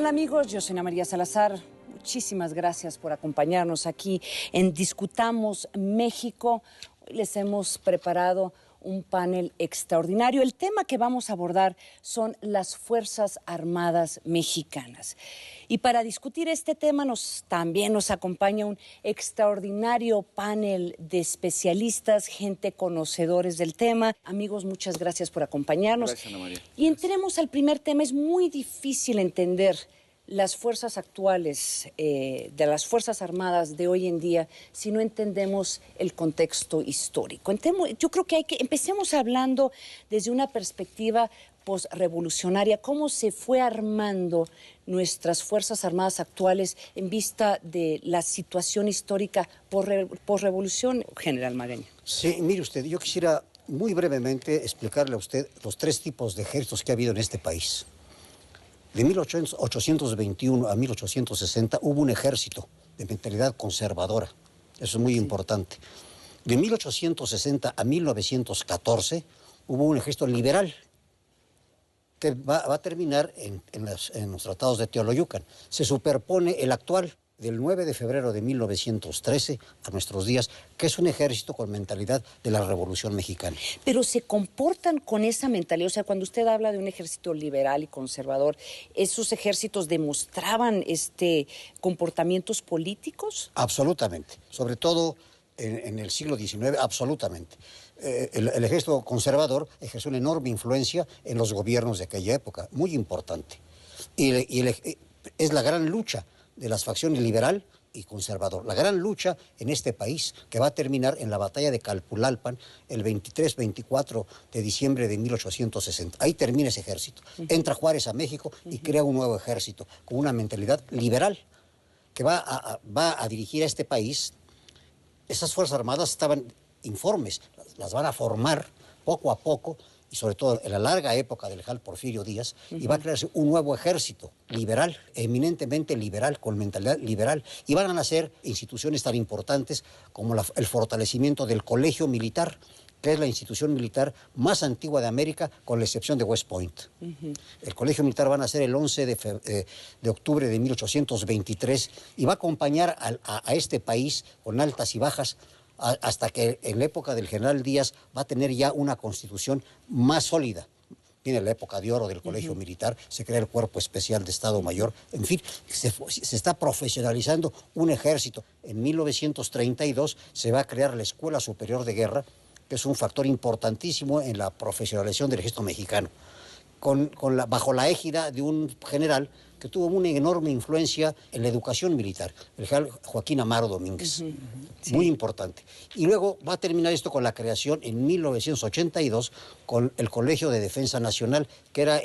tal, amigos? Yo soy Ana María Salazar. Muchísimas gracias por acompañarnos aquí en Discutamos México. Hoy les hemos preparado un panel extraordinario. El tema que vamos a abordar son las Fuerzas Armadas Mexicanas. Y para discutir este tema también nos acompaña un extraordinario panel de especialistas, gente conocedores del tema. Amigos, muchas gracias por acompañarnos. Gracias, Ana María. Y entremos al primer tema. Es muy difícil entender las fuerzas actuales de las Fuerzas Armadas de hoy en día si no entendemos el contexto histórico. Yo creo que empecemos hablando desde una perspectiva posrevolucionaria, cómo se fue armando nuestras Fuerzas Armadas actuales en vista de la situación histórica posrevolución, General Magaña. Sí, mire usted, yo quisiera muy brevemente explicarle a usted los tres tipos de ejércitos que ha habido en este país. De 1821 a 1860 hubo un ejército de mentalidad conservadora. Eso es muy importante. De 1860 a 1914 hubo un ejército liberal que va a terminar en los tratados de Teoloyucan. Se superpone el actual del 9 de febrero de 1913 a nuestros días, que es un ejército con mentalidad de la Revolución Mexicana. Pero se comportan con esa mentalidad, o sea, cuando usted habla de un ejército liberal y conservador, ¿esos ejércitos demostraban comportamientos políticos? Absolutamente, sobre todo en el siglo XIX, absolutamente. El ejército conservador ejerció una enorme influencia en los gobiernos de aquella época, muy importante. Es la gran lucha de las facciones liberal y conservador. La gran lucha en este país que va a terminar en la batalla de Calpulalpan el 23-24 de diciembre de 1860. Ahí termina ese ejército. Entra Juárez a México y crea un nuevo ejército con una mentalidad liberal que va a dirigir a este país. Esas Fuerzas Armadas estaban informes, las van a formar poco a poco, y sobre todo en la larga época del general Porfirio Díaz, y va a crearse un nuevo ejército liberal, eminentemente liberal, con mentalidad liberal, y van a nacer instituciones tan importantes como el fortalecimiento del Colegio Militar, que es la institución militar más antigua de América, con la excepción de West Point. El Colegio Militar va a nacer el 11 de octubre de 1823, y va a acompañar a este país con altas y bajas, hasta que en la época del general Díaz va a tener ya una constitución más sólida. Viene la época de oro del Colegio Militar, se crea el Cuerpo Especial de Estado Mayor, en fin, se está profesionalizando un ejército. En 1932 se va a crear la Escuela Superior de Guerra, que es un factor importantísimo en la profesionalización del ejército mexicano, bajo la égida de un general que tuvo una enorme influencia en la educación militar, el general Joaquín Amaro Domínguez. Sí. Muy importante. Y luego va a terminar esto con la creación en 1982 con el Colegio de Defensa Nacional, que era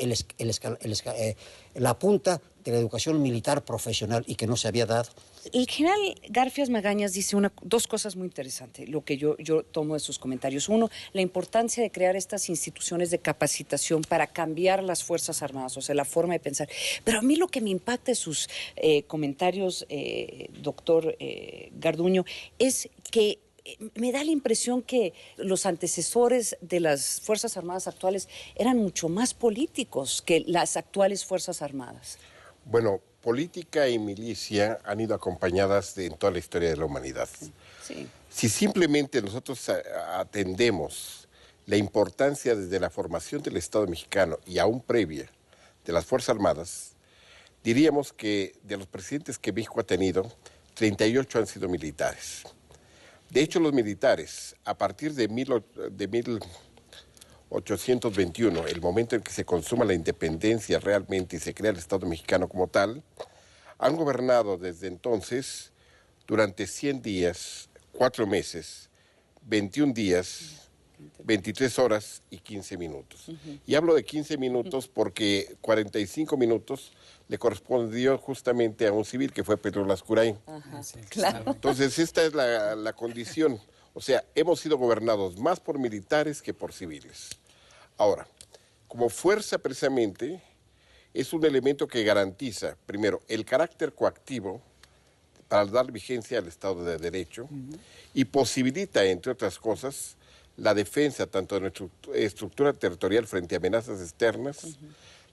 la punta de la educación militar profesional y que no se había dado. El general Garfias Magañas dice dos cosas muy interesantes, lo que yo tomo de sus comentarios. Uno, la importancia de crear estas instituciones de capacitación para cambiar las Fuerzas Armadas, o sea, la forma de pensar. Pero a mí lo que me impacta de sus comentarios, doctor Garduño, es que me da la impresión que los antecesores de las Fuerzas Armadas actuales eran mucho más políticos que las actuales Fuerzas Armadas. Bueno, política y milicia han ido acompañadas en toda la historia de la humanidad. Sí. Si simplemente nosotros atendemos la importancia desde la formación del Estado mexicano y aún previa de las Fuerzas Armadas, diríamos que de los presidentes que México ha tenido, 38 han sido militares. De hecho, los militares, a partir de 1821, el momento en que se consuma la independencia realmente y se crea el Estado mexicano como tal, han gobernado desde entonces durante 100 días, 4 meses, 21 días, 23 horas y 15 minutos. Y hablo de 15 minutos porque 45 minutos le correspondió justamente a un civil que fue Pedro Lascurain. Sí, claro. Entonces, esta es la condición. O sea, hemos sido gobernados más por militares que por civiles. Ahora, como fuerza precisamente, es un elemento que garantiza, primero, el carácter coactivo para dar vigencia al Estado de Derecho y posibilita, entre otras cosas, la defensa tanto de nuestra estructura territorial frente a amenazas externas,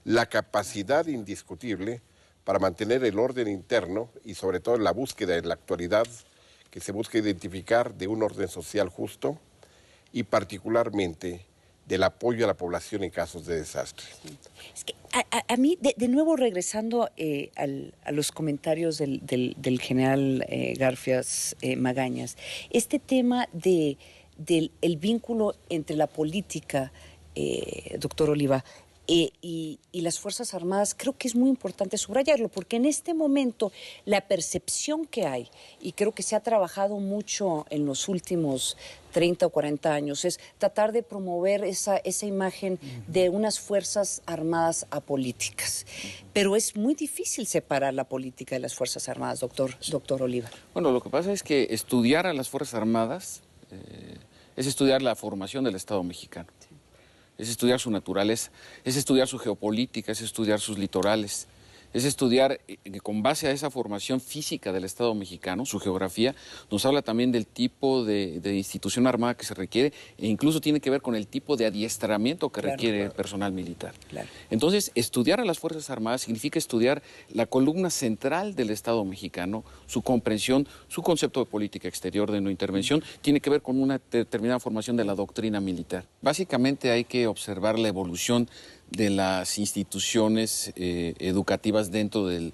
la capacidad indiscutible para mantener el orden interno y sobre todo la búsqueda en la actualidad que se busca identificar de un orden social justo y particularmente del apoyo a la población en casos de desastre. Es que a mí, de nuevo regresando a los comentarios del general Garfias Magañas, este tema del el vínculo entre la política, doctor Oliva, y las Fuerzas Armadas, creo que es muy importante subrayarlo, porque en este momento la percepción que hay, y creo que se ha trabajado mucho en los últimos 30 o 40 años, es tratar de promover esa imagen de unas Fuerzas Armadas apolíticas. Pero es muy difícil separar la política de las Fuerzas Armadas, doctor Oliva. Bueno, lo que pasa es que estudiar a las Fuerzas Armadas es estudiar la formación del Estado mexicano. Es estudiar su naturaleza, es estudiar su geopolítica, es estudiar sus litorales, es estudiar con base a esa formación física del Estado mexicano, su geografía, nos habla también del tipo de institución armada que se requiere e incluso tiene que ver con el tipo de adiestramiento que requiere el personal militar. Claro. Entonces, estudiar a las Fuerzas Armadas significa estudiar la columna central del Estado mexicano, su comprensión, su concepto de política exterior de no intervención, tiene que ver con una determinada formación de la doctrina militar. Básicamente hay que observar la evolución de las instituciones educativas dentro del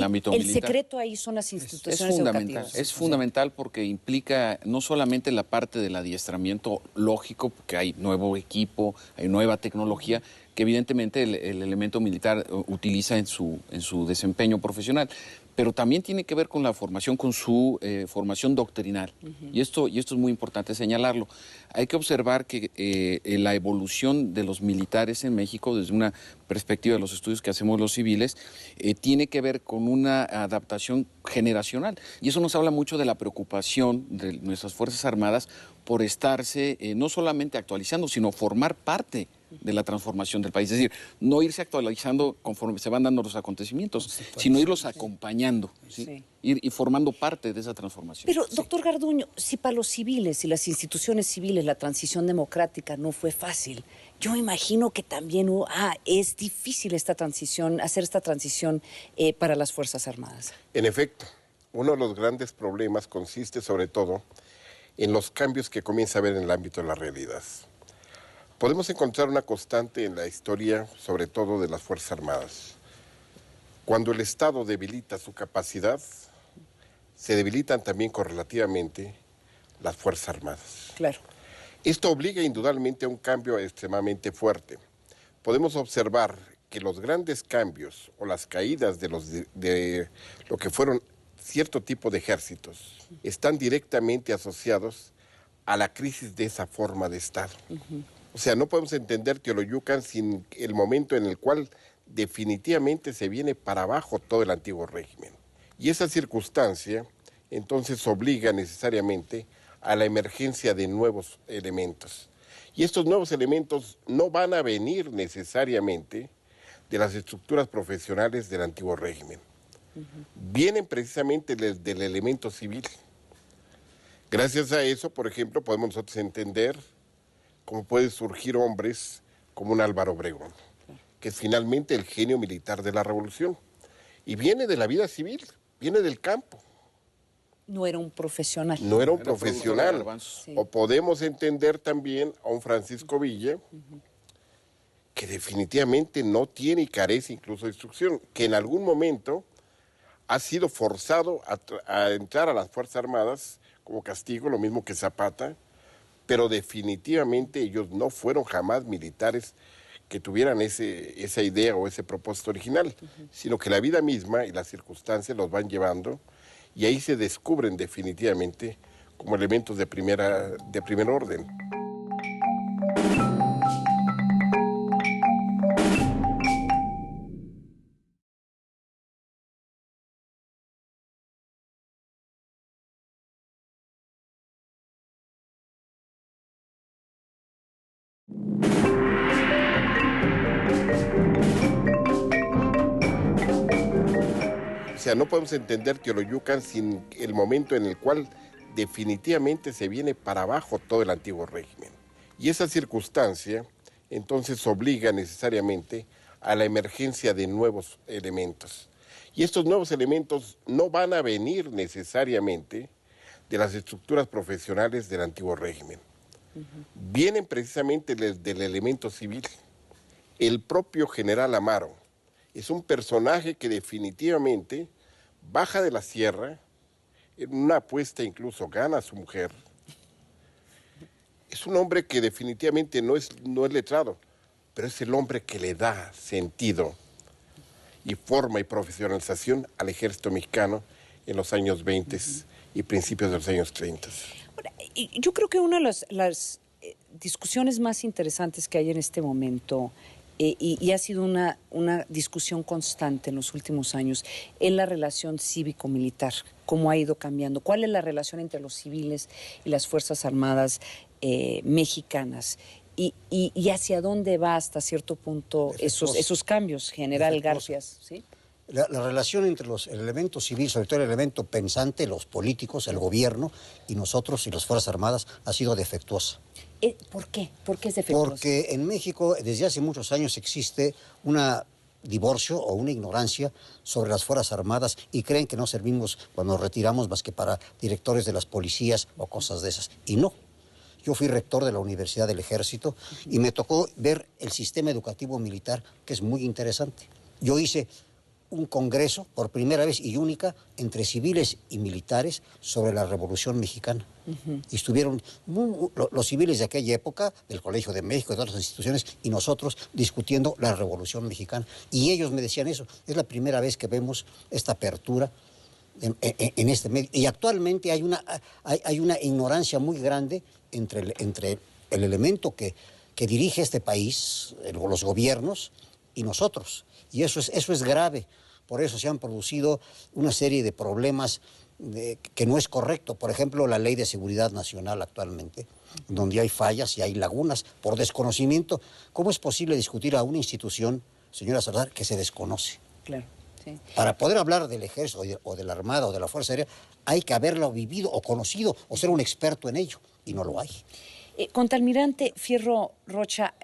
ámbito militar. El secreto ahí son las instituciones educativas. Es fundamental porque implica no solamente la parte del adiestramiento lógico, porque hay nuevo equipo, hay nueva tecnología, que evidentemente el elemento militar utiliza en su desempeño profesional, pero también tiene que ver con la formación, con su formación doctrinal. Y esto es muy importante señalarlo. Hay que observar que la evolución de los militares en México, desde una perspectiva de los estudios que hacemos los civiles, tiene que ver con una adaptación generacional. Y eso nos habla mucho de la preocupación de nuestras Fuerzas Armadas por estarse no solamente actualizando, sino formar parte de la transformación del país. Es decir, no irse actualizando conforme se van dando los acontecimientos, sino irlos acompañando, ¿sí? Sí. Ir y formando parte de esa transformación. Pero, doctor Garduño, si para los civiles y las instituciones civiles la transición democrática no fue fácil, yo imagino que también es difícil esta transición, hacer esta transición para las Fuerzas Armadas. En efecto, uno de los grandes problemas consiste sobre todo en los cambios que comienza a haber en el ámbito de la realidad. Podemos encontrar una constante en la historia, sobre todo de las Fuerzas Armadas. Cuando el Estado debilita su capacidad, se debilitan también correlativamente las Fuerzas Armadas. Claro. Esto obliga indudablemente a un cambio extremadamente fuerte. Podemos observar que los grandes cambios o las caídas de lo que fueron cierto tipo de ejércitos están directamente asociados a la crisis de esa forma de Estado. O sea, no podemos entender Teoloyucan sin el momento en el cual definitivamente se viene para abajo todo el antiguo régimen. Y esa circunstancia entonces obliga necesariamente a la emergencia de nuevos elementos. Y estos nuevos elementos no van a venir necesariamente de las estructuras profesionales del antiguo régimen. Vienen precisamente del elemento civil. Gracias a eso, por ejemplo, podemos nosotros entender cómo pueden surgir hombres como un Álvaro Obregón, que es finalmente el genio militar de la revolución. Y viene de la vida civil, viene del campo. No era un profesional. No era un profesional. Sí. O podemos entender también a un Francisco Villa, que definitivamente no tiene y carece incluso de instrucción, que en algún momento ha sido forzado a entrar a las Fuerzas Armadas como castigo, lo mismo que Zapata, pero definitivamente ellos no fueron jamás militares que tuvieran esa idea o ese propósito original, sino que la vida misma y las circunstancias los van llevando y ahí se descubren definitivamente como elementos de primer orden. O sea, no podemos entender Teoloyucan sin el momento en el cual definitivamente se viene para abajo todo el antiguo régimen. Y esa circunstancia entonces obliga necesariamente a la emergencia de nuevos elementos. Y estos nuevos elementos no van a venir necesariamente de las estructuras profesionales del antiguo régimen. Vienen precisamente del elemento civil. El propio general Amaro es un personaje que definitivamente baja de la sierra, en una apuesta incluso gana a su mujer. Es un hombre que definitivamente no es letrado, pero es el hombre que le da sentido y forma y profesionalización al ejército mexicano en los años 20 y principios de los años 30. Y yo creo que una de las discusiones más interesantes que hay en este momento, y ha sido una discusión constante en los últimos años, es la relación cívico-militar, cómo ha ido cambiando, cuál es la relación entre los civiles y las Fuerzas Armadas mexicanas. Y hacia dónde va hasta cierto punto esos cambios, General Garfias, ¿sí? La relación entre el elemento civil, sobre todo el elemento pensante, los políticos, el gobierno y nosotros y las Fuerzas Armadas ha sido defectuosa. ¿Por qué? ¿Por qué es defectuosa? Porque en México desde hace muchos años existe un divorcio o una ignorancia sobre las Fuerzas Armadas y creen que no servimos cuando nos retiramos más que para directores de las policías o cosas de esas. Y no. Yo fui rector de la Universidad del Ejército y me tocó ver el sistema educativo militar, que es muy interesante. Yo hice un congreso, por primera vez y única, entre civiles y militares sobre la Revolución Mexicana. Y estuvieron los civiles de aquella época, del Colegio de México, de todas las instituciones, y nosotros discutiendo la Revolución Mexicana. Y ellos me decían eso, es la primera vez que vemos esta apertura en este medio. Y actualmente hay una ignorancia muy grande entre el elemento que dirige este país, los gobiernos, y nosotros. Y eso es grave. Por eso se han producido una serie de problemas que no es correcto. Por ejemplo, la Ley de Seguridad Nacional actualmente, donde hay fallas y hay lagunas por desconocimiento. ¿Cómo es posible discutir a una institución, señora Salazar, que se desconoce? Claro, sí. Para poder hablar del Ejército o de la Armada o de la Fuerza Aérea, hay que haberlo vivido o conocido o ser un experto en ello, y no lo hay. Contralmirante Fierro Rocha,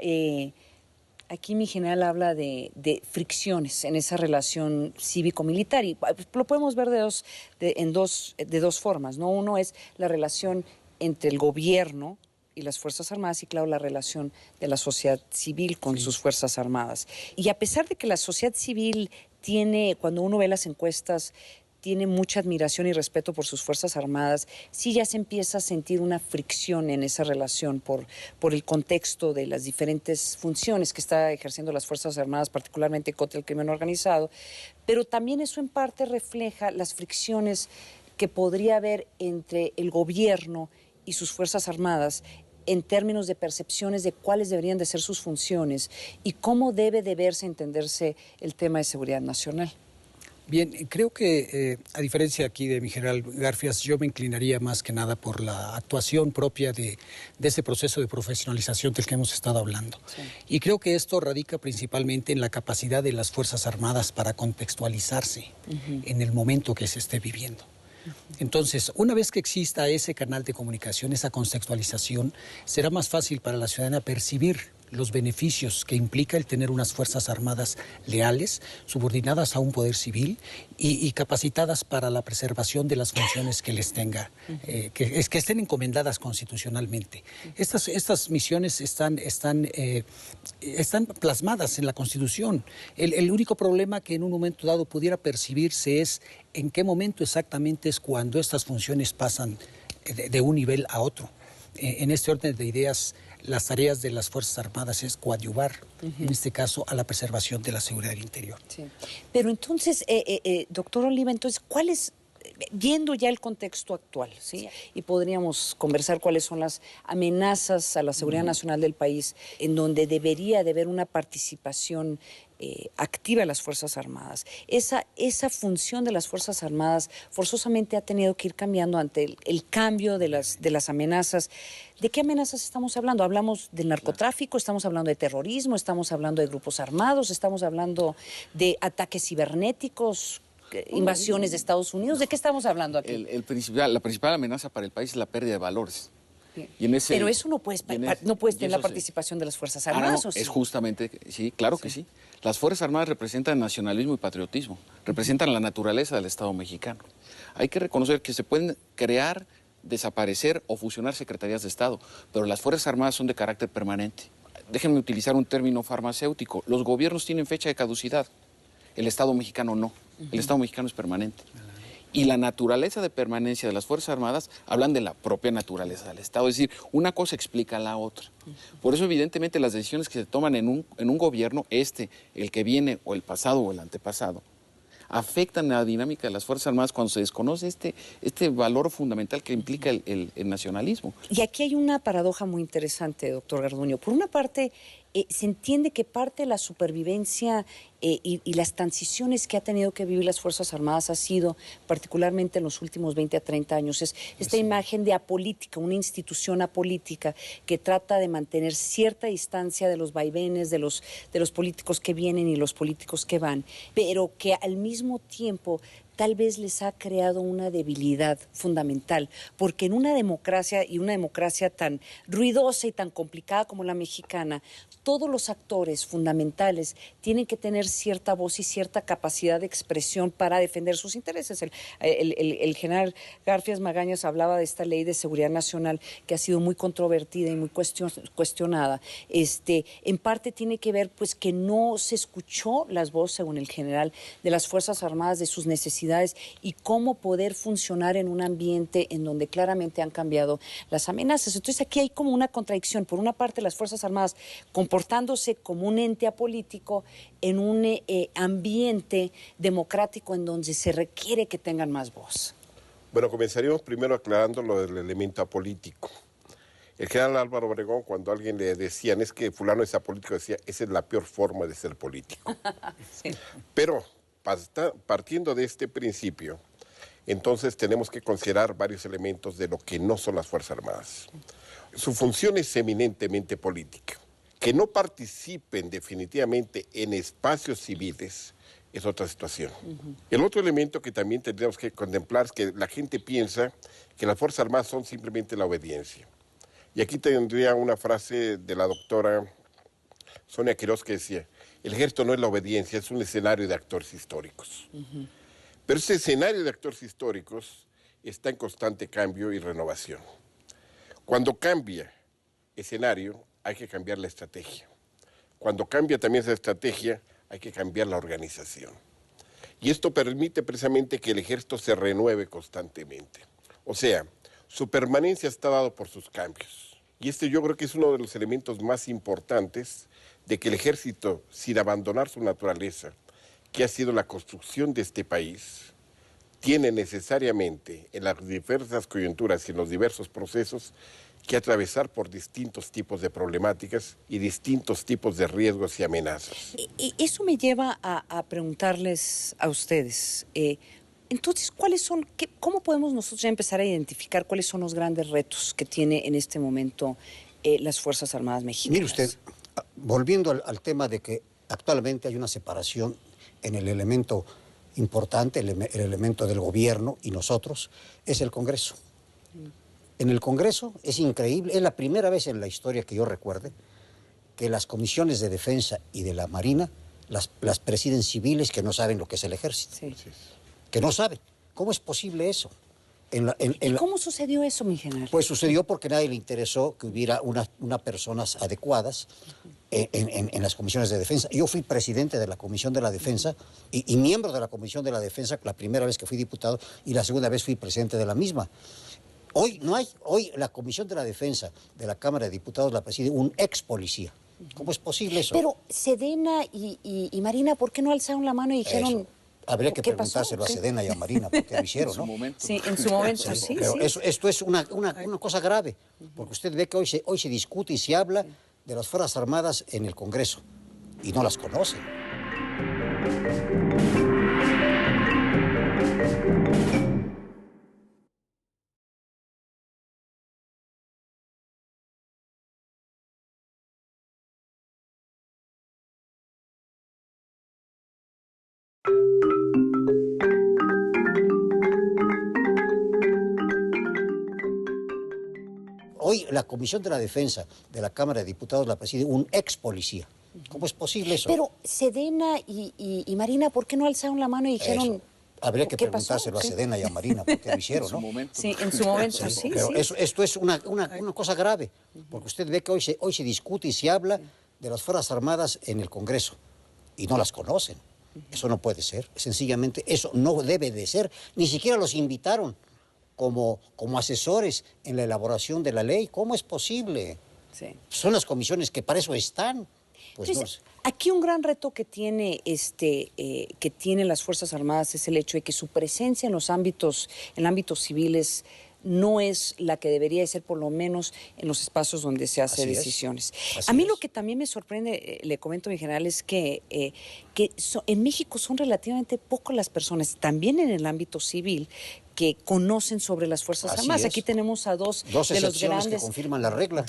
aquí mi general habla de fricciones en esa relación cívico-militar y lo podemos ver de dos formas, ¿no? Uno es la relación entre el gobierno y las Fuerzas Armadas y, claro, la relación de la sociedad civil con sus Fuerzas Armadas. Y a pesar de que la sociedad civil tiene, cuando uno ve las encuestas, tiene mucha admiración y respeto por sus Fuerzas Armadas, sí ya se empieza a sentir una fricción en esa relación por el contexto de las diferentes funciones que está ejerciendo las Fuerzas Armadas, particularmente contra el crimen organizado, pero también eso en parte refleja las fricciones que podría haber entre el gobierno y sus Fuerzas Armadas en términos de percepciones de cuáles deberían de ser sus funciones y cómo debe de verse, entenderse el tema de seguridad nacional. Bien, creo que a diferencia aquí de mi general Garfias, yo me inclinaría más que nada por la actuación propia de ese proceso de profesionalización del que hemos estado hablando. Sí. Y creo que esto radica principalmente en la capacidad de las Fuerzas Armadas para contextualizarse en el momento que se esté viviendo. Entonces, una vez que exista ese canal de comunicación, esa contextualización, será más fácil para la ciudadanía percibir los beneficios que implica el tener unas Fuerzas Armadas leales, subordinadas a un poder civil y capacitadas para la preservación de las funciones que les tenga, que estén encomendadas constitucionalmente. Estas misiones están plasmadas en la Constitución. El único problema que en un momento dado pudiera percibirse es en qué momento exactamente es cuando estas funciones pasan de un nivel a otro. En este orden de ideas, las tareas de las Fuerzas Armadas es coadyuvar, en este caso, a la preservación de la seguridad del interior. Sí. Pero entonces, doctor Oliva, entonces, ¿cuál es, viendo ya el contexto actual, ¿sí? Y podríamos conversar cuáles son las amenazas a la seguridad nacional del país, en donde debería de haber una participación activa de las Fuerzas Armadas. Esa función de las Fuerzas Armadas forzosamente ha tenido que ir cambiando ante el cambio de las amenazas. ¿De qué amenazas estamos hablando? ¿Hablamos del narcotráfico? ¿Estamos hablando de terrorismo? ¿Estamos hablando de grupos armados? ¿Estamos hablando de ataques cibernéticos? ¿Invasiones de Estados Unidos? ¿De qué estamos hablando aquí? La principal amenaza para el país es la pérdida de valores. Y en ese, Pero eso no puedes, no puedes tener la sí. participación de las Fuerzas Ah, Armadas, no, ¿o sí? es justamente, sí, claro que sí. Las Fuerzas Armadas representan nacionalismo y patriotismo, representan la naturaleza del Estado mexicano. Hay que reconocer que se pueden crear, desaparecer o fusionar secretarías de Estado, pero las Fuerzas Armadas son de carácter permanente. Déjenme utilizar un término farmacéutico. Los gobiernos tienen fecha de caducidad, el Estado mexicano no. El Estado mexicano es permanente. Y la naturaleza de permanencia de las Fuerzas Armadas hablan de la propia naturaleza del Estado. Es decir, una cosa explica a la otra. Por eso, evidentemente, las decisiones que se toman en un gobierno, el que viene, o el pasado, o el antepasado, afectan la dinámica de las Fuerzas Armadas cuando se desconoce este valor fundamental que implica el nacionalismo. Y aquí hay una paradoja muy interesante, doctor Garduño. Por una parte, se entiende que parte de la supervivencia y las transiciones que ha tenido que vivir las Fuerzas Armadas ha sido, particularmente en los últimos 20 a 30 años, es esta imagen de apolítica, una institución apolítica que trata de mantener cierta distancia de los vaivenes, de los políticos que vienen y los políticos que van, pero que al mismo tiempo tal vez les ha creado una debilidad fundamental, porque en una democracia, y una democracia tan ruidosa y tan complicada como la mexicana, todos los actores fundamentales tienen que tener cierta voz y cierta capacidad de expresión para defender sus intereses. El general Garfias Magañas hablaba de esta ley de seguridad nacional que ha sido muy controvertida y muy cuestionada. En parte tiene que ver pues que no se escuchó las voces, según el general, de las Fuerzas Armadas, de sus necesidades y cómo poder funcionar en un ambiente en donde claramente han cambiado las amenazas. Entonces aquí hay como una contradicción. Por una parte, las Fuerzas Armadas comportándose como un ente apolítico en un ambiente democrático en donde se requiere que tengan más voz. Bueno, comenzaríamos primero aclarando lo del elemento apolítico. El general Álvaro Obregón, cuando a alguien le decían, es que fulano es apolítico, decía, esa es la peor forma de ser político. Sí. Pero partiendo de este principio, entonces tenemos que considerar varios elementos de lo que no son las Fuerzas Armadas. Su función es eminentemente política. Que no participen definitivamente en espacios civiles es otra situación. El otro elemento que también tendríamos que contemplar es que la gente piensa que las Fuerzas Armadas son simplemente la obediencia. Y aquí tendría una frase de la doctora Sonia Quirós que decía, el ejército no es la obediencia, es un escenario de actores históricos. Pero ese escenario de actores históricos está en constante cambio y renovación. Cuando cambia escenario, hay que cambiar la estrategia. Cuando cambia también esa estrategia, hay que cambiar la organización. Y esto permite precisamente que el ejército se renueve constantemente. O sea, su permanencia está dado por sus cambios. Y yo creo que es uno de los elementos más importantes de que el ejército, sin abandonar su naturaleza, que ha sido la construcción de este país, tiene necesariamente en las diversas coyunturas y en los diversos procesos que atravesar por distintos tipos de problemáticas y distintos tipos de riesgos y amenazas. Eso me lleva a preguntarles a ustedes, entonces, ¿cómo podemos nosotros ya empezar a identificar cuáles son los grandes retos que tiene en este momento las Fuerzas Armadas mexicanas? Mire usted, volviendo al tema de que actualmente hay una separación en el elemento importante, el elemento del gobierno y nosotros, es el Congreso. En el Congreso es increíble, es la primera vez en la historia que yo recuerde que las comisiones de defensa y de la Marina las presiden civiles que no saben lo que es el ejército. Sí. Que no saben. ¿Cómo es posible eso? ¿Cómo sucedió eso, mi general? Pues sucedió porque nadie le interesó que hubiera unas personas adecuadas en las comisiones de defensa. Yo fui presidente de la Comisión de la Defensa y miembro de la Comisión de la Defensa la primera vez que fui diputado y la segunda vez fui presidente de la misma. Hoy la Comisión de la Defensa de la Cámara de Diputados la preside un ex policía. ¿Cómo es posible eso? Pero Sedena y Marina, ¿por qué no alzaron la mano y dijeron... Eso. Habría que preguntárselo a Sedena y a Marina por qué lo hicieron, ¿no? Sí, en su momento, sí. Pero esto es una cosa grave, porque usted ve que hoy se discute y se habla de las Fuerzas Armadas en el Congreso, y no las conocen. Y la Comisión de la Defensa de la Cámara de Diputados la preside un ex policía. ¿Cómo es posible eso? Pero Sedena y Marina, ¿por qué no alzaron la mano y dijeron... Eso. Habría que ¿qué pasó? preguntárselo a Sedena y a Marina por qué lo hicieron, ¿no? Sí, en su momento, sí. Pero sí. esto es una cosa grave, porque usted ve que hoy se discute y se habla de las Fuerzas Armadas en el Congreso y no las conocen. Eso no puede ser, sencillamente eso no debe de ser. Ni siquiera los invitaron como asesores en la elaboración de la ley. ¿Cómo es posible? Sí. Son las comisiones que para eso están. Pues Entonces, aquí un gran reto que tiene que tienen las Fuerzas Armadas es el hecho de que su presencia en ámbitos civiles no es la que debería de ser, por lo menos en los espacios donde se hace decisiones. A mí lo que también me sorprende, le comento en general, es que en México son relativamente pocas las personas, también en el ámbito civil, que conocen sobre las Fuerzas Armadas. Aquí tenemos a dos de los grandes que confirman la regla.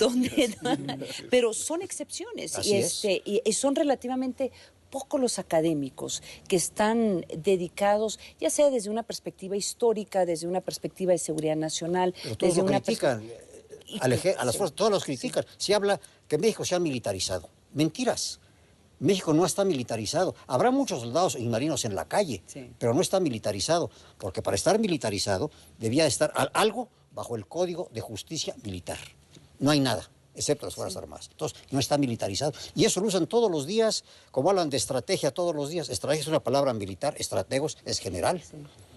Pero son excepciones y son relativamente pocos los académicos que están dedicados, ya sea desde una perspectiva histórica, desde una perspectiva de seguridad nacional, pero todos desde lo una critican, a las fuerzas, todos los critican. Se habla que México se ha militarizado. Mentiras. México no está militarizado. Habrá muchos soldados y marinos en la calle, pero no está militarizado, porque para estar militarizado debía estar algo bajo el Código de Justicia Militar. No hay nada, excepto las Fuerzas Armadas. Entonces, no está militarizado. Y eso lo usan todos los días, como hablan de estrategia todos los días. Estrategia es una palabra militar, estrategos es general.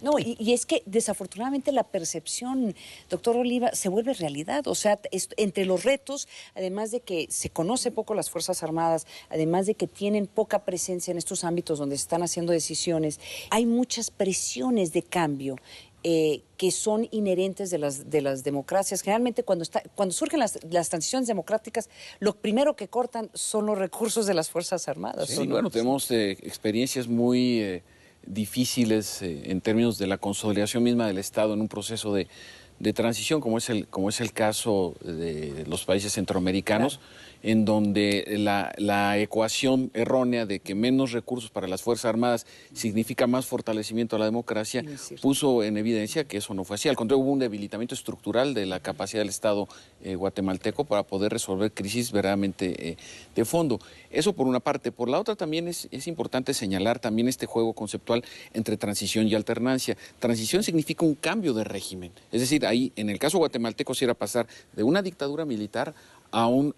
No, y es que desafortunadamente la percepción, doctor Oliva, se vuelve realidad. O sea, entre los retos, además de que se conoce poco las Fuerzas Armadas, además de que tienen poca presencia en estos ámbitos donde se están haciendo decisiones, hay muchas presiones de cambio que son inherentes de las democracias. Generalmente cuando surgen las transiciones democráticas, lo primero que cortan son los recursos de las Fuerzas Armadas. Sí, bueno, tenemos experiencias muy difíciles en términos de la consolidación misma del Estado en un proceso de transición, como es el caso de los países centroamericanos, en donde la ecuación errónea de que menos recursos para las Fuerzas Armadas significa más fortalecimiento a la democracia, puso en evidencia que eso no fue así. Al contrario, hubo un debilitamiento estructural de la capacidad del Estado guatemalteco para poder resolver crisis verdaderamente de fondo. Eso por una parte. Por la otra también es importante señalar también este juego conceptual entre transición y alternancia. Transición significa un cambio de régimen. Es decir, ahí en el caso guatemalteco sí era pasar de una dictadura militar a un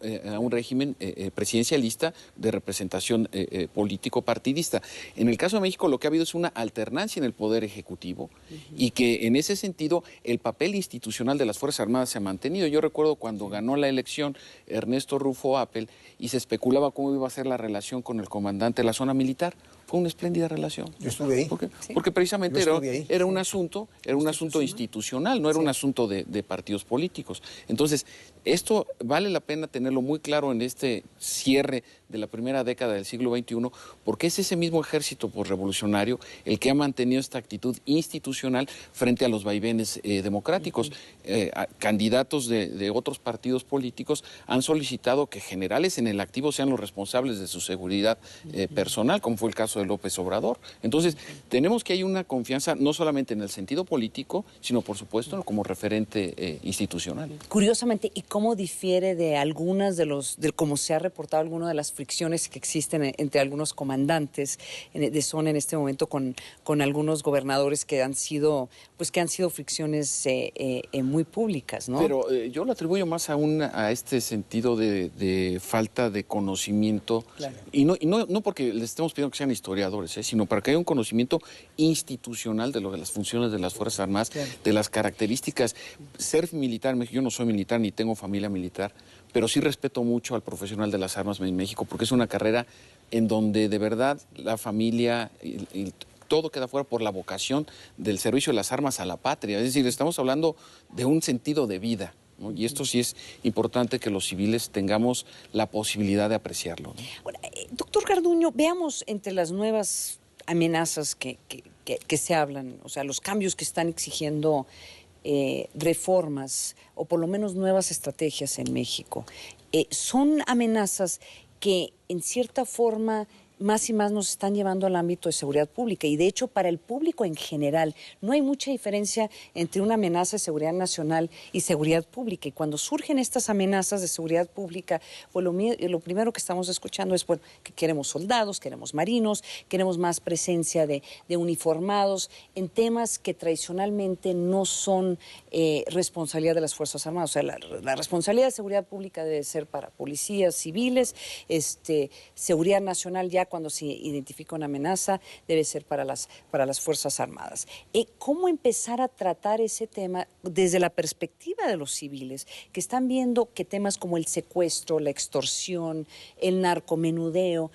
régimen presidencialista de representación político-partidista. En el caso de México lo que ha habido es una alternancia en el poder ejecutivo y que en ese sentido el papel institucional de las Fuerzas Armadas se ha mantenido. Yo recuerdo cuando ganó la elección Ernesto Rufo Appel y se especulaba cómo iba a ser la relación con el comandante de la zona militar. Fue una espléndida relación. Yo estuve ahí. Porque precisamente era un asunto institucional, no era un asunto de partidos políticos. Entonces, esto vale la pena tenerlo muy claro en este cierre de la primera década del siglo XXI, porque es ese mismo ejército posrevolucionario el que ha mantenido esta actitud institucional frente a los vaivenes democráticos. Candidatos de otros partidos políticos han solicitado que generales en el activo sean los responsables de su seguridad personal, como fue el caso de López Obrador. Entonces, tenemos que hay una confianza no solamente en el sentido político, sino por supuesto como referente institucional. Curiosamente, ¿y cómo difiere de algunas de cómo se ha reportado algunas de las fricciones que existen entre algunos comandantes de zona en este momento con algunos gobernadores que han sido fricciones muy públicas, ¿no? Pero yo lo atribuyo más a este sentido de falta de conocimiento, y no porque les estemos pidiendo que sean historiadores, sino para que haya un conocimiento institucional de las funciones de las Fuerzas Armadas, de las características. Ser militar, yo no soy militar ni tengo familia militar, pero sí respeto mucho al profesional de las armas en México, porque es una carrera en donde de verdad la familia y todo queda fuera por la vocación del servicio de las armas a la patria. Es decir, estamos hablando de un sentido de vida, ¿no? Y esto sí es importante que los civiles tengamos la posibilidad de apreciarlo, ¿no? Bueno, doctor Garduño, veamos entre las nuevas amenazas que se hablan, o sea, los cambios que están exigiendo reformas o por lo menos nuevas estrategias en México. Son amenazas que en cierta forma más y más nos están llevando al ámbito de seguridad pública. Y de hecho, para el público en general, no hay mucha diferencia entre una amenaza de seguridad nacional y seguridad pública. Y cuando surgen estas amenazas de seguridad pública, pues lo primero que estamos escuchando es, bueno, que queremos soldados, queremos marinos, queremos más presencia de uniformados en temas que tradicionalmente no son responsabilidad de las Fuerzas Armadas. O sea, la responsabilidad de seguridad pública debe ser para policías civiles, seguridad nacional ya cuando se identifica una amenaza debe ser para las Fuerzas Armadas. ¿Cómo empezar a tratar ese tema desde la perspectiva de los civiles que están viendo que temas como el secuestro, la extorsión, el narcomenudeo,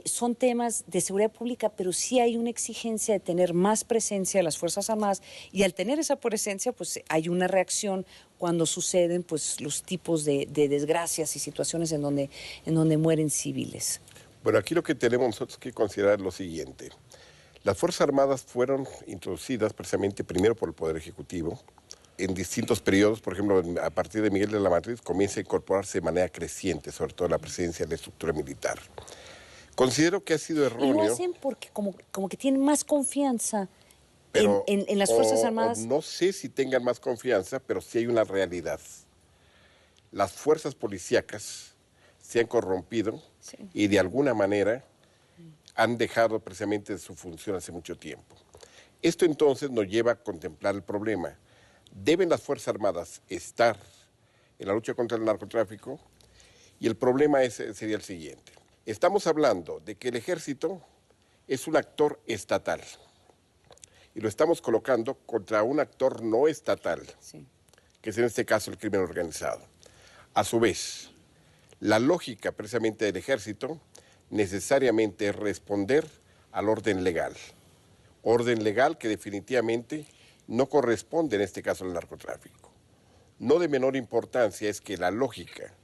son temas de seguridad pública, pero sí hay una exigencia de tener más presencia de las Fuerzas Armadas, y al tener esa presencia, pues hay una reacción cuando suceden pues los tipos de desgracias y situaciones en donde mueren civiles? Bueno, aquí lo que tenemos nosotros que considerar es lo siguiente. Las Fuerzas Armadas fueron introducidas precisamente primero por el Poder Ejecutivo. En distintos periodos, por ejemplo, a partir de Miguel de la Madrid, comienza a incorporarse de manera creciente, sobre todo la presencia de la estructura militar. Considero que ha sido erróneo. Y lo hacen porque como que tienen más confianza pero, en las Fuerzas Armadas. No sé si tengan más confianza, pero sí hay una realidad. Las fuerzas policíacas se han corrompido, sí, y de alguna manera han dejado precisamente su función hace mucho tiempo. Esto entonces nos lleva a contemplar el problema. ¿Deben las Fuerzas Armadas estar en la lucha contra el narcotráfico? Y el problema sería el siguiente. Estamos hablando de que el Ejército es un actor estatal y lo estamos colocando contra un actor no estatal, sí, que es en este caso el crimen organizado. A su vez, la lógica precisamente del Ejército necesariamente es responder al orden legal que definitivamente no corresponde en este caso al narcotráfico. No de menor importancia es que la lógica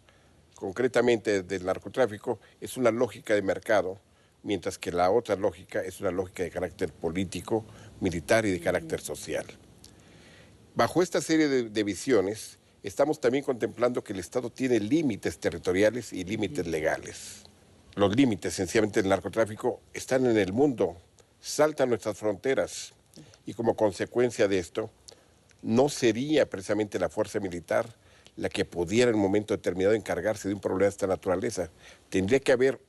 concretamente del narcotráfico es una lógica de mercado, mientras que la otra lógica es una lógica de carácter político, militar y de carácter social. Bajo esta serie de visiones, estamos también contemplando que el Estado tiene límites territoriales y límites legales. Los límites, sencillamente, del narcotráfico están en el mundo, saltan nuestras fronteras, y como consecuencia de esto, no sería precisamente la fuerza militar la que pudiera en un momento determinado encargarse de un problema de esta naturaleza. Tendría que haber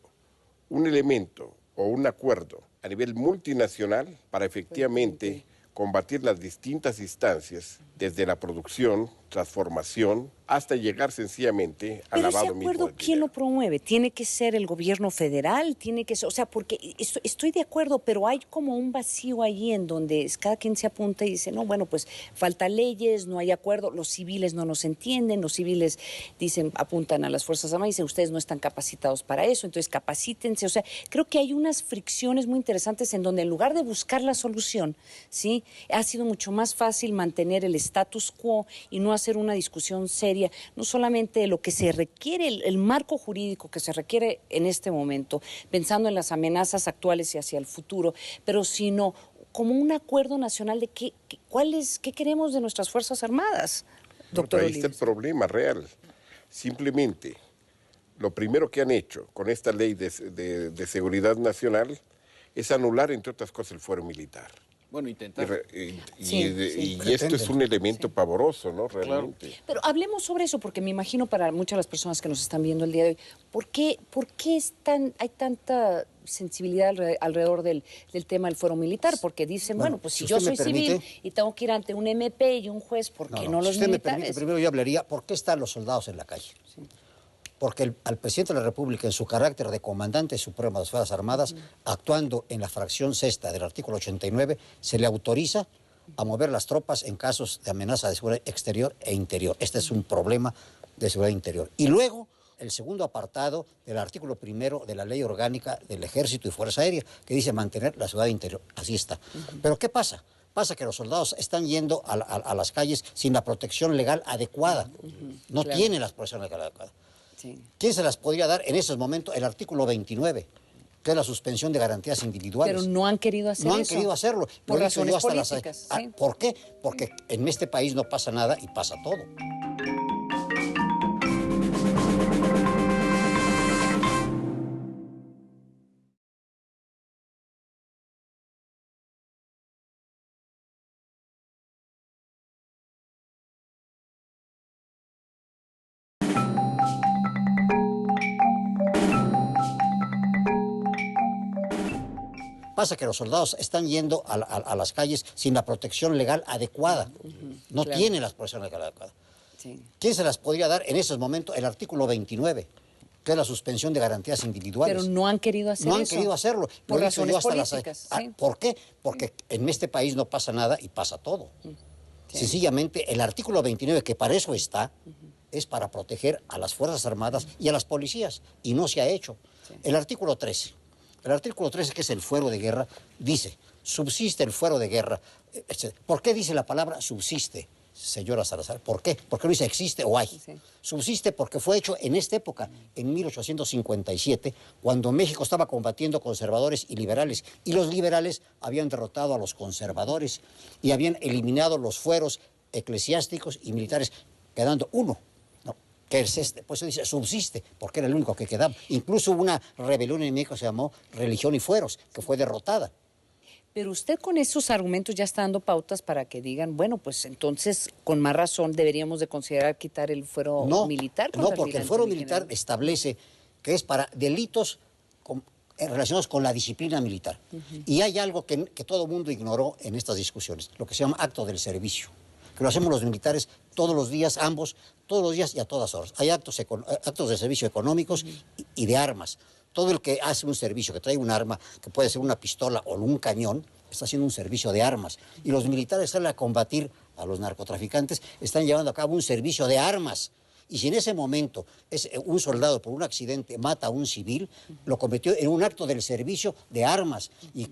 un elemento o un acuerdo a nivel multinacional para efectivamente combatir las distintas instancias, desde la producción, transformación, hasta llegar sencillamente al lavado mismo del dinero. ¿Pero ese acuerdo quién lo promueve? ¿Tiene que ser el gobierno federal? ¿Tiene que ser, o sea, porque estoy de acuerdo, pero hay como un vacío allí en donde cada quien se apunta y dice, no, bueno, pues falta leyes, no hay acuerdo, los civiles no nos entienden, los civiles dicen, apuntan a las Fuerzas Armadas y dicen, ustedes no están capacitados para eso, entonces capacítense. O sea, creo que hay unas fricciones muy interesantes en donde en lugar de buscar la solución, ¿sí?, ha sido mucho más fácil mantener el status quo y no hacer una discusión seria, no solamente de lo que se requiere, el marco jurídico que se requiere en este momento, pensando en las amenazas actuales y hacia el futuro, pero sino como un acuerdo nacional de qué queremos de nuestras Fuerzas Armadas, doctor Ahí está el problema real. Simplemente, lo primero que han hecho con esta ley de seguridad nacional es anular, entre otras cosas, el fuero militar. Bueno, intentar. Y esto es un elemento pavoroso, ¿no? Realmente. Claro. Pero hablemos sobre eso, porque me imagino para muchas de las personas que nos están viendo el día de hoy, ¿por qué hay tanta sensibilidad alrededor del tema del fuero militar? Porque dicen, bueno, pues si yo soy civil y tengo que ir ante un MP y un juez, ¿por qué no los si usted militares? me permite, primero yo hablaría, ¿por qué están los soldados en la calle? Sí. Porque al presidente de la República, en su carácter de comandante supremo de las Fuerzas Armadas, actuando en la fracción sexta del artículo 89, se le autoriza a mover las tropas en casos de amenaza de seguridad exterior e interior. Este es un problema de seguridad interior. Y luego, el segundo apartado del artículo primero de la Ley Orgánica del Ejército y Fuerza Aérea, que dice mantener la seguridad interior. Así está. Pero ¿qué pasa? Pasa que los soldados están yendo a las calles sin la protección legal adecuada. No tienen la protección legal adecuada. Sí. ¿Quién se las podría dar en esos momentos? El artículo 29, que es la suspensión de garantías individuales. Pero no han querido hacer eso. No han querido hacerlo. Por razones políticas. Sí. ¿Por qué? Porque en este país no pasa nada y pasa todo. Pasa que los soldados están yendo a las calles sin la protección legal adecuada. No claro. tienen la protección legal adecuada. Sí. ¿Quién se las podría dar en esos momentos? El artículo 29, que es la suspensión de garantías individuales. Pero no han querido hacer No han eso. querido hacerlo. Por Lo he dicho razones yo hasta políticas. Sí. ¿Por qué? Porque en este país no pasa nada y pasa todo. Sí. Sencillamente, el artículo 29, que para eso está, es para proteger a las Fuerzas Armadas y a las policías, y no se ha hecho. Sí. El artículo 13, que es el fuero de guerra, dice, subsiste el fuero de guerra. ¿Por qué dice la palabra subsiste, señora Salazar? ¿Por qué? Porque no dice existe o hay. Sí. Subsiste porque fue hecho en esta época, en 1857, cuando México estaba combatiendo conservadores y liberales, y los liberales habían derrotado a los conservadores y habían eliminado los fueros eclesiásticos y militares, quedando uno. Que es este, pues se dice subsiste, porque era el único que quedaba. Incluso hubo una rebelión en México que se llamó Religión y Fueros, que fue derrotada. Pero usted con esos argumentos ya está dando pautas para que digan, bueno, pues entonces con más razón deberíamos de considerar quitar el fuero militar. No, porque el fuero militar establece que es para delitos relacionados con la disciplina militar. Y hay algo que todo el mundo ignoró en estas discusiones, lo que se llama acto del servicio, que lo hacemos los militares todos los días, ambos, todos los días y a todas horas. Hay actos de servicio económicos y de armas. Todo el que hace un servicio, que trae un arma, que puede ser una pistola o un cañón, está haciendo un servicio de armas. Y los militares salen a combatir a los narcotraficantes, están llevando a cabo un servicio de armas. Y si en ese momento un soldado por un accidente mata a un civil, lo cometió en un acto del servicio de armas y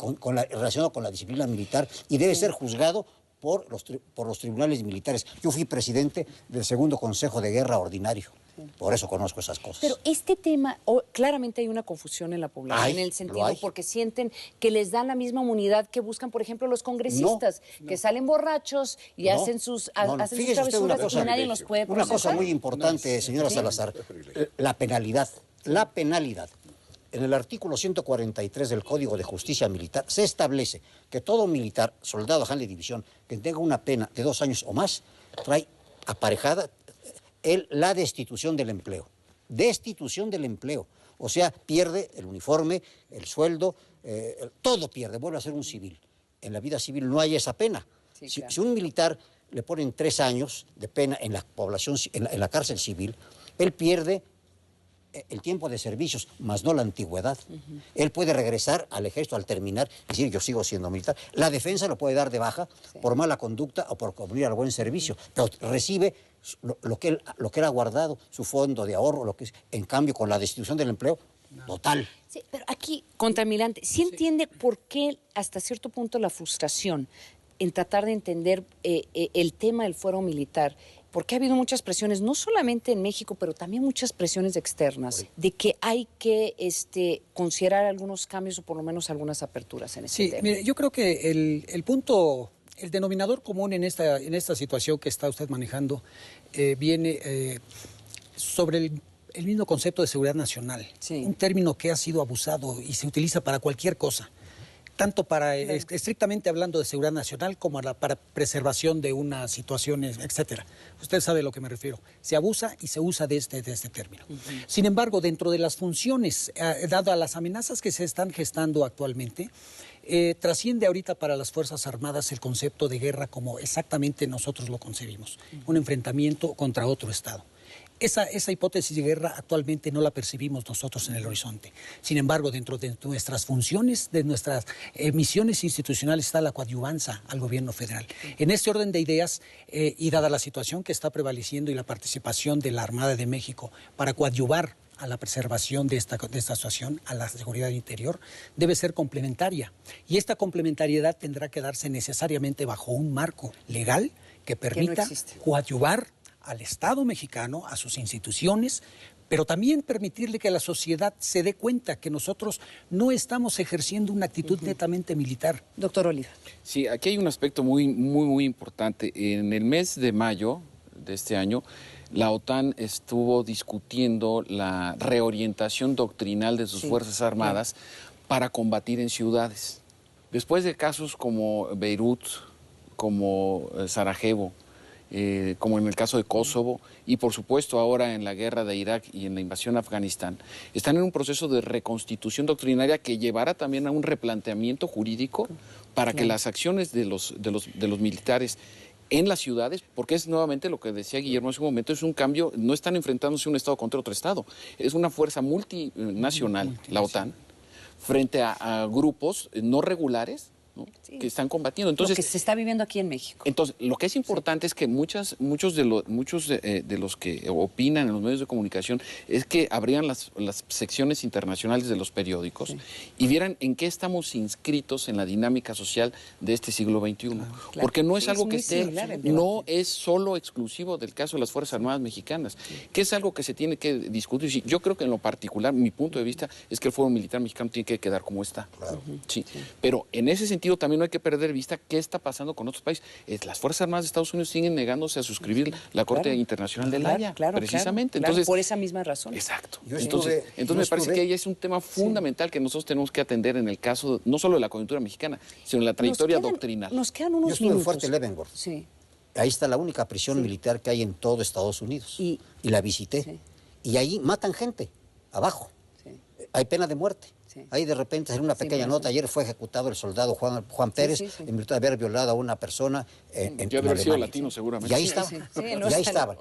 relacionado con la disciplina militar, y debe ser juzgado por los tribunales militares. Yo fui presidente del segundo Consejo de Guerra Ordinario. Por eso conozco esas cosas. Pero este tema, claramente hay una confusión en la población, en el sentido porque sienten que les dan la misma inmunidad que buscan, por ejemplo, los congresistas, que salen borrachos y hacen sus travesuras y nadie los puede procesar. Una cosa muy importante, señora Salazar, la penalidad. La penalidad. En el artículo 143 del Código de Justicia Militar se establece que todo militar, soldado, agente de división, que tenga una pena de 2 años o más, trae aparejada la destitución del empleo. Destitución del empleo. O sea, pierde el uniforme, el sueldo, todo pierde, vuelve a ser un civil. En la vida civil no hay esa pena. Sí, si, claro. si un militar le ponen 3 años de pena en la población, en la cárcel civil, él pierde el tiempo de servicios, más no la antigüedad. Él puede regresar al ejército al terminar y decir, yo sigo siendo militar. La defensa lo puede dar de baja por mala conducta o por cumplir al buen servicio, pero recibe lo que él ha guardado, su fondo de ahorro, lo que es. En cambio, con la destitución del empleo, total. Sí, pero aquí, contralmirante, ¿sí entiende por qué hasta cierto punto la frustración en tratar de entender el tema del fuero militar? Porque ha habido muchas presiones, no solamente en México, pero también muchas presiones externas, de que hay que considerar algunos cambios o por lo menos algunas aperturas en ese tema. Mire, yo creo que el punto, el denominador común en esta situación que está usted manejando viene sobre el mismo concepto de seguridad nacional, un término que ha sido abusado y se utiliza para cualquier cosa, tanto para estrictamente hablando de seguridad nacional como para preservación de unas situaciones, etcétera. Usted sabe a lo que me refiero. Se abusa y se usa de este término. Sin embargo, dentro de las funciones, dado a las amenazas que se están gestando actualmente, trasciende ahorita para las Fuerzas Armadas el concepto de guerra como exactamente nosotros lo concebimos, un enfrentamiento contra otro Estado. Esa hipótesis de guerra actualmente no la percibimos nosotros en el horizonte. Sin embargo, dentro de nuestras funciones, de nuestras misiones institucionales está la coadyuvanza al gobierno federal. En este orden de ideas, y dada la situación que está prevaleciendo y la participación de la Armada de México para coadyuvar a la preservación de esta situación, a la seguridad interior, debe ser complementaria. Y esta complementariedad tendrá que darse necesariamente bajo un marco legal que permita coadyuvar al Estado mexicano, a sus instituciones, pero también permitirle que la sociedad se dé cuenta que nosotros no estamos ejerciendo una actitud netamente militar. Doctor Oliva. Sí, aquí hay un aspecto muy importante. En el mes de mayo de este año, la OTAN estuvo discutiendo la reorientación doctrinal de sus Fuerzas Armadas para combatir en ciudades. Después de casos como Beirut, como Sarajevo, como en el caso de Kosovo, y por supuesto ahora en la guerra de Irak y en la invasión a Afganistán, están en un proceso de reconstitución doctrinaria que llevará también a un replanteamiento jurídico para que las acciones de los militares en las ciudades, porque es nuevamente lo que decía Guillermo hace un momento, es un cambio, no están enfrentándose un Estado contra otro Estado, es una fuerza multinacional, la OTAN, frente a grupos no regulares, ¿no? Sí. Que están combatiendo. Entonces, lo que se está viviendo aquí en México. Entonces, lo que es importante es que muchos de los que opinan en los medios de comunicación es que abrían las secciones internacionales de los periódicos y vieran en qué estamos inscritos en la dinámica social de este siglo XXI. Claro. Porque no es algo que no es solo exclusivo del caso de las Fuerzas Armadas Mexicanas, que es algo que se tiene que discutir. Yo creo que en lo particular, mi punto de vista, es que el Fuero Militar Mexicano tiene que quedar como está. Claro. Sí. Pero en ese sentido también no hay que perder vista qué está pasando con otros países. Las Fuerzas Armadas de Estados Unidos siguen negándose a suscribir la Corte Internacional de La Haya, precisamente. Entonces, por esa misma razón. Exacto. Entonces me parece que ahí es un tema fundamental que nosotros tenemos que atender en el caso, no solo de la coyuntura mexicana, sino en la trayectoria doctrinal. Nos quedan unos minutos. Yo estuve en Fuerte Leavenworth. Sí. Ahí está la única prisión militar que hay en todo Estados Unidos. Y la visité. Sí. Y ahí matan gente, abajo. Sí. Hay pena de muerte. Sí. Ahí de repente sale una pequeña nota. Ayer fue ejecutado el soldado Juan Pérez en virtud de haber violado a una persona en ya haber sido latino seguramente. Y ahí estaba. Y ahí estaban.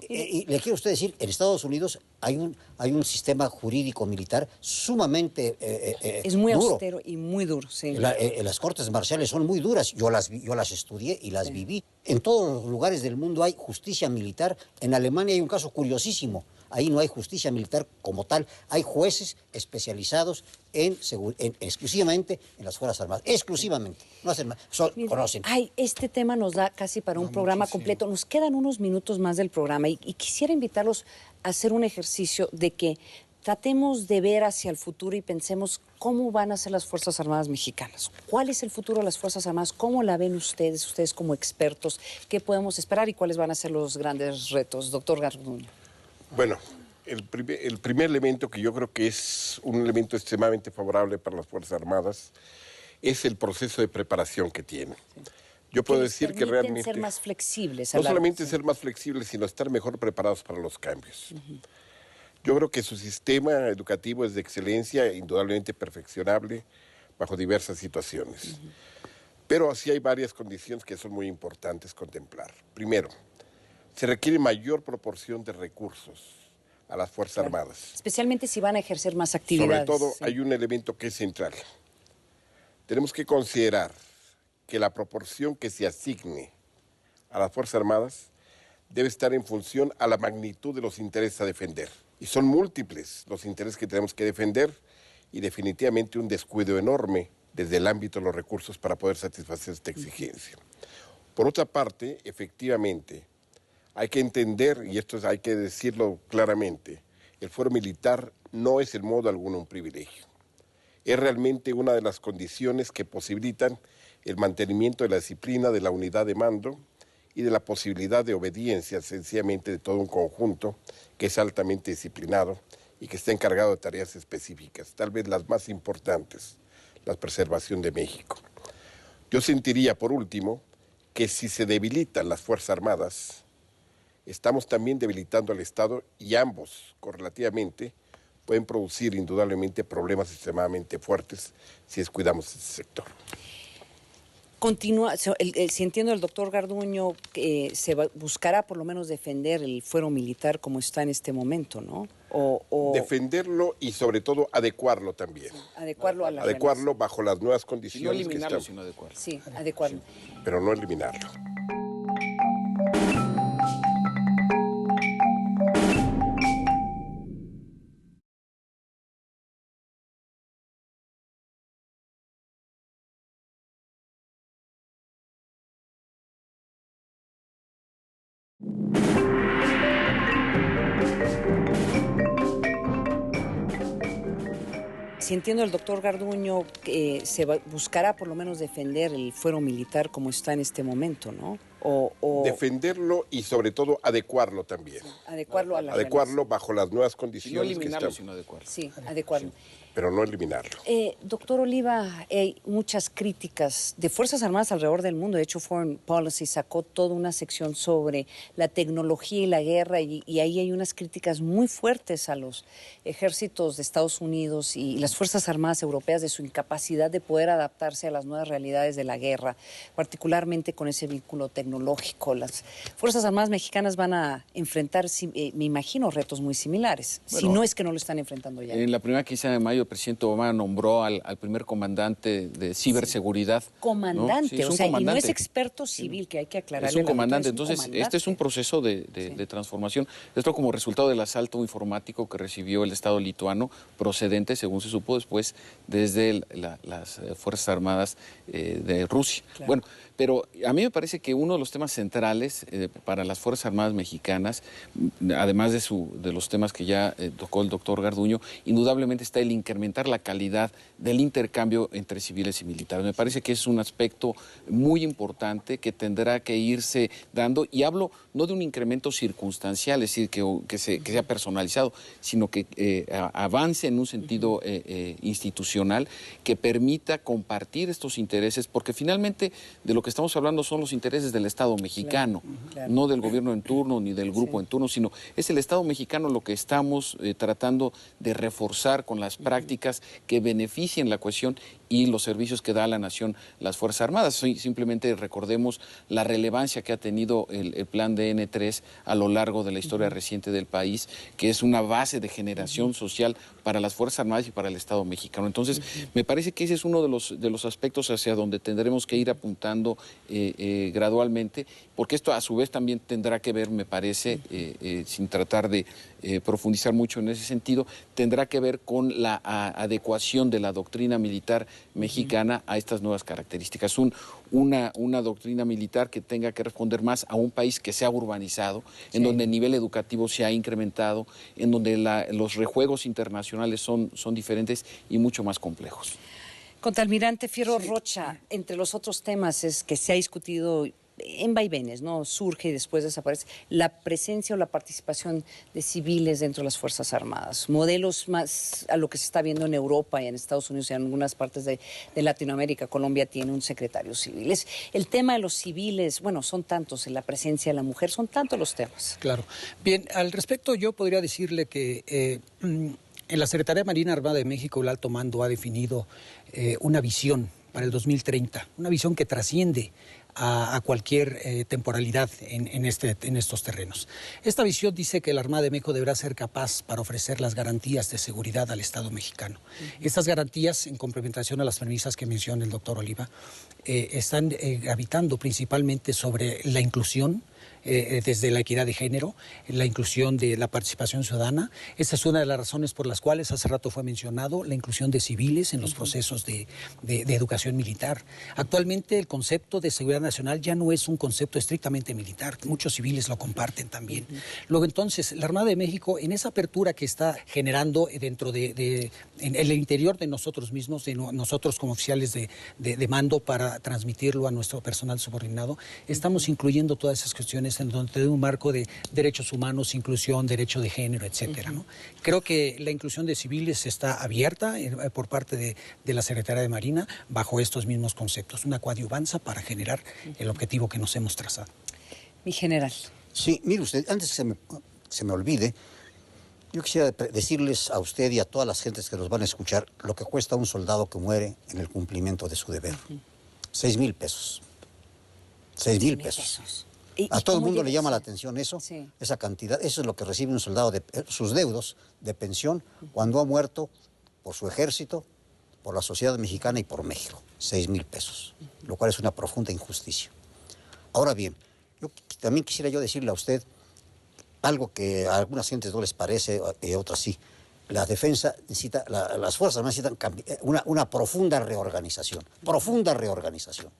Y le quiero a usted decir, en Estados Unidos hay un sistema jurídico militar sumamente es muy duro. Austero y muy duro. Sí. Las cortes marciales son muy duras. Yo las estudié y las viví. En todos los lugares del mundo hay justicia militar. En Alemania hay un caso curiosísimo. Ahí no hay justicia militar como tal, hay jueces especializados exclusivamente en las Fuerzas Armadas, exclusivamente, no hacen más, conocen. Este tema nos da casi para un programa completo, nos quedan unos minutos más del programa y quisiera invitarlos a hacer un ejercicio de que tratemos de ver hacia el futuro y pensemos cómo van a ser las Fuerzas Armadas mexicanas. ¿Cuál es el futuro de las Fuerzas Armadas? ¿Cómo la ven ustedes como expertos? ¿Qué podemos esperar y cuáles van a ser los grandes retos? Doctor Garduño. Bueno, el primer elemento que yo creo que es un elemento extremadamente favorable para las Fuerzas Armadas es el proceso de preparación que tienen. Yo puedo decir que realmente ser más flexibles. No solamente ser más flexibles, sino estar mejor preparados para los cambios. Yo creo que su sistema educativo es de excelencia, indudablemente perfeccionable bajo diversas situaciones. Pero sí hay varias condiciones que son muy importantes contemplar. Primero, se requiere mayor proporción de recursos a las Fuerzas Armadas. Especialmente si van a ejercer más actividades. Sobre todo, hay un elemento que es central. Tenemos que considerar que la proporción que se asigne a las Fuerzas Armadas debe estar en función a la magnitud de los intereses a defender. Y son múltiples los intereses que tenemos que defender y definitivamente un descuido enorme desde el ámbito de los recursos para poder satisfacer esta exigencia. Por otra parte, efectivamente, hay que entender, y esto hay que decirlo claramente, el fuero militar no es en modo alguno un privilegio. Es realmente una de las condiciones que posibilitan el mantenimiento de la disciplina de la unidad de mando y de la posibilidad de obediencia sencillamente de todo un conjunto que es altamente disciplinado y que está encargado de tareas específicas, tal vez las más importantes, la preservación de México. Yo sentiría, por último, que si se debilitan las Fuerzas Armadas, estamos también debilitando al Estado y ambos, correlativamente, pueden producir indudablemente problemas extremadamente fuertes si descuidamos ese sector. Continúa, si entiendo el doctor Garduño, buscará por lo menos defender el fuero militar como está en este momento, ¿no? Defenderlo y sobre todo adecuarlo también. Adecuarlo a la Adecuarlo bajo las nuevas condiciones. No eliminarlo, sino adecuarlo. Sí, adecuarlo. Sí, pero no eliminarlo. Si entiendo el doctor Garduño, buscará por lo menos defender el fuero militar como está en este momento, ¿no? Defenderlo y sobre todo adecuarlo también. Adecuarlo a la Adecuarlo bajo las nuevas Y no condiciones que eliminarlo, estamos. sino adecuarlo. Sí, adecuarlo. Pero no eliminarlo. Doctor Oliva, hay muchas críticas de Fuerzas Armadas alrededor del mundo. De hecho, Foreign Policy sacó toda una sección sobre la tecnología y la guerra y ahí hay unas críticas muy fuertes a los ejércitos de Estados Unidos y las Fuerzas Armadas europeas de su incapacidad de poder adaptarse a las nuevas realidades de la guerra, particularmente con ese vínculo tecnológico. Las Fuerzas Armadas mexicanas van a enfrentar, me imagino, retos muy similares, si no es que no lo están enfrentando ya. En la primera quincena de mayo, el presidente Obama nombró al primer comandante de ciberseguridad. Comandante, ¿no? Sí, o sea, y no es comandante. experto civil, que hay que aclararle. Es un comandante. Es un Entonces, comandante. este es un proceso de transformación. Esto como resultado del asalto informático que recibió el Estado lituano, procedente, según se supo después, desde las Fuerzas Armadas de Rusia. Claro. Bueno, pero a mí me parece que uno de los temas centrales para las Fuerzas Armadas mexicanas, además de los temas que ya tocó el doctor Garduño, indudablemente está el incrementar la calidad del intercambio entre civiles y militares. Me parece que es un aspecto muy importante que tendrá que irse dando, y hablo no de un incremento circunstancial, es decir, que sea personalizado, sino que avance en un sentido institucional que permita compartir estos intereses, porque finalmente de lo que estamos hablando son los intereses del Estado mexicano, claro. no del gobierno en turno ni del grupo en turno, sino es el Estado mexicano lo que estamos tratando de reforzar con las prácticas que beneficien la cohesión y los servicios que da a la nación las Fuerzas Armadas. Simplemente recordemos la relevancia que ha tenido el plan DN3 a lo largo de la historia reciente del país, que es una base de generación social para las Fuerzas Armadas y para el Estado mexicano. Entonces, me parece que ese es uno de los aspectos hacia donde tendremos que ir apuntando gradualmente, porque esto a su vez también tendrá que ver, me parece, sin tratar de profundizar mucho en ese sentido, tendrá que ver con la adecuación de la doctrina militar mexicana a estas nuevas características. Una doctrina militar que tenga que responder más a un país que se ha urbanizado, en donde el nivel educativo se ha incrementado, en donde los rejuegos internacionales son diferentes y mucho más complejos. Contralmirante Fierro Rocha, entre los otros temas es que se ha discutido en vaivenes, ¿no? Surge y después desaparece la presencia o la participación de civiles dentro de las Fuerzas Armadas. Modelos más a lo que se está viendo en Europa y en Estados Unidos y en algunas partes de Latinoamérica. Colombia tiene un secretario civil. El tema de los civiles, bueno, son tantos, en la presencia de la mujer, son tantos los temas. Claro. Bien, al respecto yo podría decirle que en la Secretaría de Marina Armada de México el Alto Mando ha definido una visión para el 2030, una visión que trasciende a cualquier temporalidad en estos terrenos. Esta visión dice que la Armada de México deberá ser capaz para ofrecer las garantías de seguridad al Estado mexicano. Estas garantías, en complementación a las premisas que menciona el doctor Oliva, están gravitando principalmente sobre la inclusión, desde la equidad de género, la inclusión de la participación ciudadana. Esta es una de las razones por las cuales hace rato fue mencionado la inclusión de civiles en los procesos de educación militar. Actualmente el concepto de seguridad nacional ya no es un concepto estrictamente militar, muchos civiles lo comparten también. Luego entonces, la Armada de México, en esa apertura que está generando dentro en el interior de nosotros mismos, de nosotros como oficiales de mando para transmitirlo a nuestro personal subordinado, estamos incluyendo todas esas cuestiones en donde hay un marco de derechos humanos, inclusión, derecho de género, etcétera, ¿no? Creo que la inclusión de civiles está abierta por parte de la Secretaría de Marina bajo estos mismos conceptos, una coadyuvanza para generar el objetivo que nos hemos trazado. Mi general. Sí, mire usted, antes que se me olvide, yo quisiera decirles a usted y a todas las gentes que nos van a escuchar lo que cuesta un soldado que muere en el cumplimiento de su deber. 6,000 pesos. 6,000 pesos. A todo el mundo le llama la atención eso, sí, esa cantidad. Eso es lo que recibe un soldado, sus deudos de pensión cuando ha muerto por su ejército, por la sociedad mexicana y por México. 6,000 pesos, lo cual es una profunda injusticia. Ahora bien, también quisiera yo decirle a usted algo que a algunas gentes no les parece y a otras sí. La defensa necesita, las fuerzas necesitan una profunda reorganización. Profunda reorganización.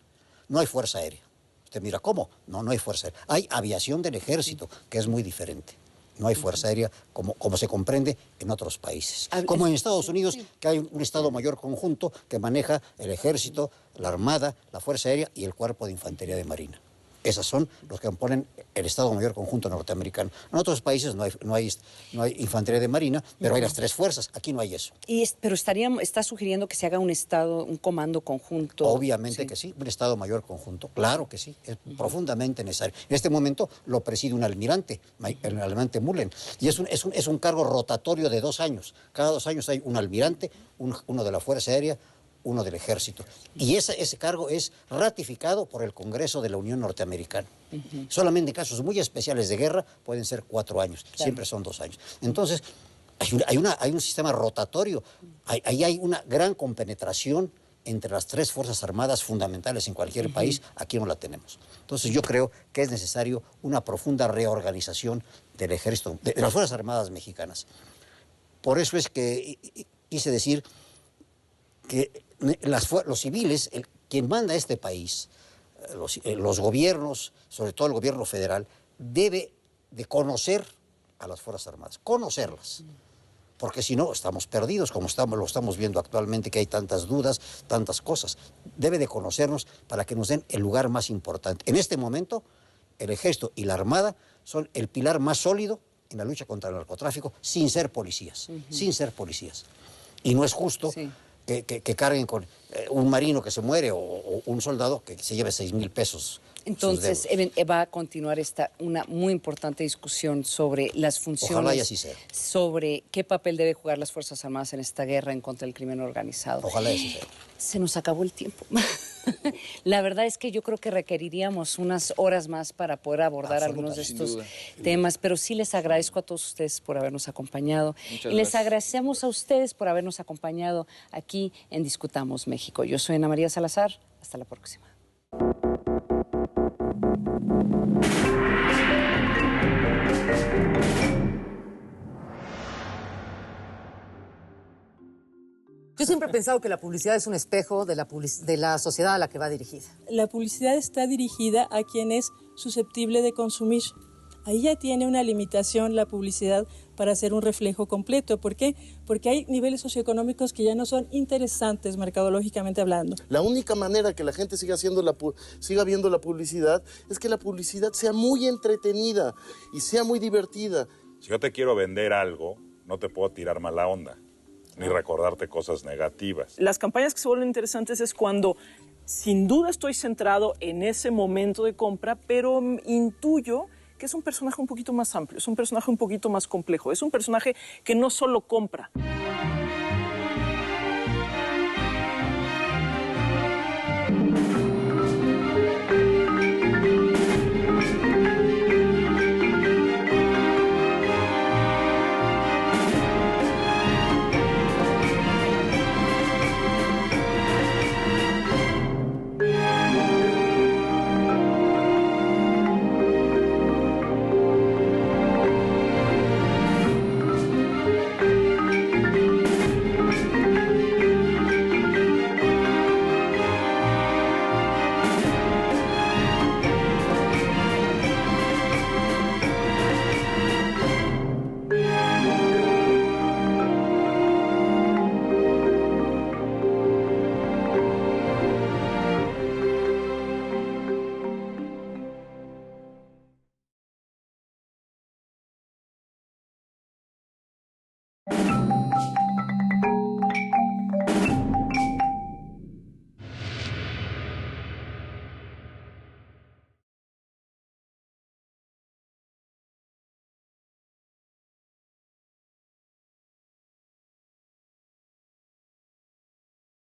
No hay fuerza aérea. Usted mira, ¿cómo? No hay fuerza aérea. Hay aviación del ejército, que es muy diferente. No hay fuerza aérea como se comprende en otros países. Como en Estados Unidos, que hay un Estado Mayor conjunto que maneja el ejército, la armada, la fuerza aérea y el cuerpo de infantería de marina. Esas son los que componen el Estado Mayor Conjunto norteamericano. En otros países no hay infantería de marina, pero hay las 3 fuerzas. Aquí no hay eso. Pero está sugiriendo que se haga un comando conjunto. Obviamente que sí, un Estado Mayor Conjunto. Claro que sí, es profundamente necesario. En este momento lo preside un almirante, el almirante Mullen, y es un cargo rotatorio de 2 años. Cada 2 años hay un almirante, uno de la Fuerza Aérea, uno del Ejército. Y ese cargo es ratificado por el Congreso de la Unión Norteamericana. Solamente en casos muy especiales de guerra pueden ser 4 años, siempre son 2 años. Entonces, hay un sistema rotatorio, ahí hay una gran compenetración entre las 3 fuerzas armadas fundamentales en cualquier país. Aquí no la tenemos. Entonces yo creo que es necesario una profunda reorganización del ejército, de las Fuerzas Armadas mexicanas. Por eso es que quise decir que los civiles, quien manda este país, los gobiernos, sobre todo el gobierno federal, debe de conocer a las Fuerzas Armadas, conocerlas. Porque si no, estamos perdidos, como lo estamos viendo actualmente, que hay tantas dudas, tantas cosas. Debe de conocernos para que nos den el lugar más importante. En este momento, el Ejército y la Armada son el pilar más sólido en la lucha contra el narcotráfico, sin ser policías, sin ser policías. Y no es justo que carguen con un marino que se muere o un soldado que se lleve 6,000 pesos. Entonces, va a continuar una muy importante discusión sobre las funciones. Ojalá y así sea. Sobre qué papel debe jugar las Fuerzas Armadas en esta guerra en contra del crimen organizado. Ojalá y así sea. Se nos acabó el tiempo. La verdad es que yo creo que requeriríamos unas horas más para poder abordar algunos de estos temas, pero sí les agradezco a todos ustedes por habernos acompañado. Muchas y les gracias. agradecemos a ustedes por habernos acompañado aquí en Discutamos México. Yo soy Ana María Salazar. Hasta la próxima. Yo siempre he pensado que la publicidad es un espejo de la sociedad a la que va dirigida. La publicidad está dirigida a quien es susceptible de consumir. Ahí ya tiene una limitación la publicidad para ser un reflejo completo. ¿Por qué? Porque hay niveles socioeconómicos que ya no son interesantes mercadológicamente hablando. La única manera que la gente siga viendo la publicidad es que la publicidad sea muy entretenida y sea muy divertida. Si yo te quiero vender algo, no te puedo tirar mala onda, ni recordarte cosas negativas. Las campañas que se vuelven interesantes es cuando sin duda estoy centrado en ese momento de compra, pero intuyo que es un personaje un poquito más amplio, es un personaje un poquito más complejo, es un personaje que no solo compra.